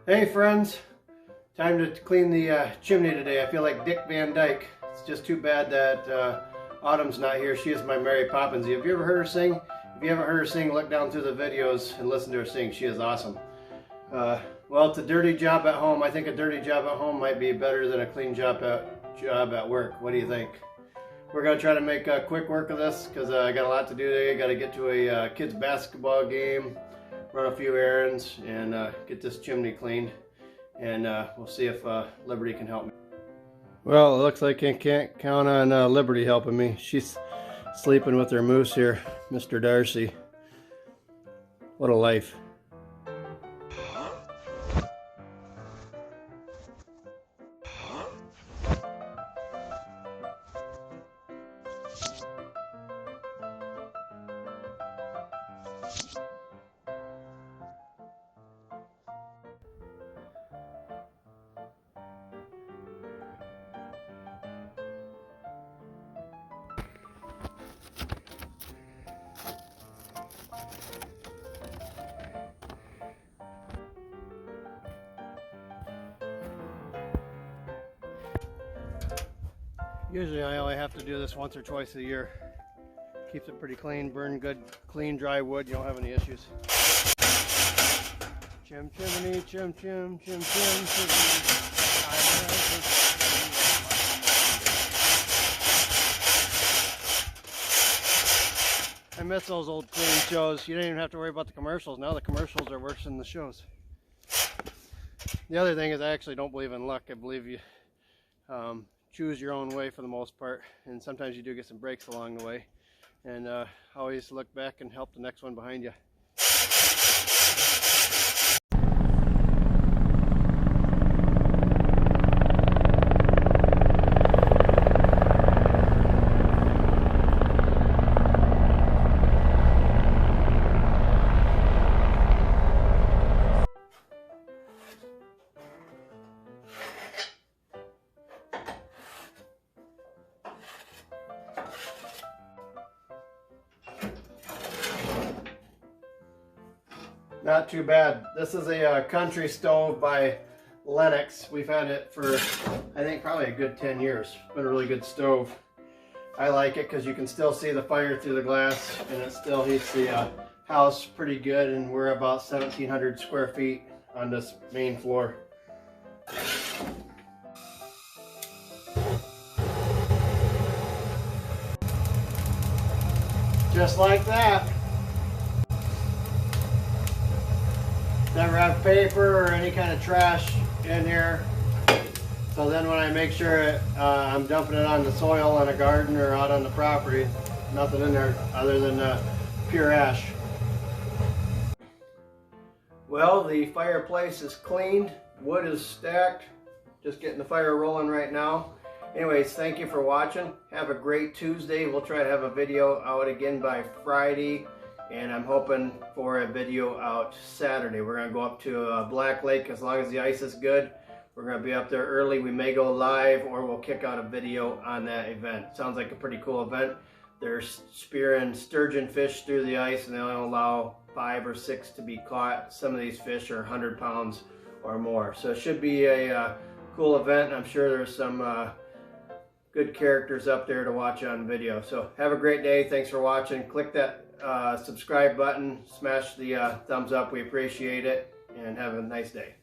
Hey friends, time to clean the chimney today. I feel like Dick Van Dyke. It's just too bad that Autumn's not here. She is my Mary Poppins. Have you ever heard her sing? If you haven't heard her sing, look down through the videos and listen to her sing. She is awesome. Well, it's a dirty job at home. I think a dirty job at home might be better than a clean job at work. What do you think? We're going to try to make quick work of this because I got a lot to do today. I got to get to a kids basketball game, run a few errands, and get this chimney cleaned. And we'll see if Liberty can help me. Well, it looks like I can't count on Liberty helping me. She's sleeping with her moose here, Mr. Darcy. What a life. Usually I only have to do this once or twice a year. Keeps it pretty clean, burn good, clean, dry wood. You don't have any issues. Chim chimney, chim chim, chim chim, chimney. I miss those old clean shows. You didn't even have to worry about the commercials. Now the commercials are worse than the shows. The other thing is I actually don't believe in luck. I believe you choose your own way for the most part, and sometimes you do get some breaks along the way, and always look back and help the next one behind you. Not too bad. This is a country stove by Lennox. We've had it for, I think, probably a good 10 years. It's been a really good stove. I like it because you can still see the fire through the glass, and it still heats the house pretty good, and we're about 1,700 square feet on this main floor. Just like that. Never have paper or any kind of trash in here. So then when I make sure I'm dumping it on the soil in a garden or out on the property, nothing in there other than pure ash. Well, the fireplace is cleaned, wood is stacked, just getting the fire rolling right now. Anyways, thank you for watching. Have a great Tuesday. We'll try to have a video out again by Friday. And I'm hoping for a video out Saturday. We're going to go up to Black Lake as long as the ice is good. We're going to be up there early. We may go live or we'll kick out a video on that event. Sounds like a pretty cool event. They're spearing sturgeon fish through the ice, and they only allow 5 or 6 to be caught. Some of these fish are 100 pounds or more. So it should be a cool event. I'm sure there's some good characters up there to watch on video. So have a great day. Thanks for watching. Click that subscribe button, smash the thumbs up. We appreciate it, and have a nice day.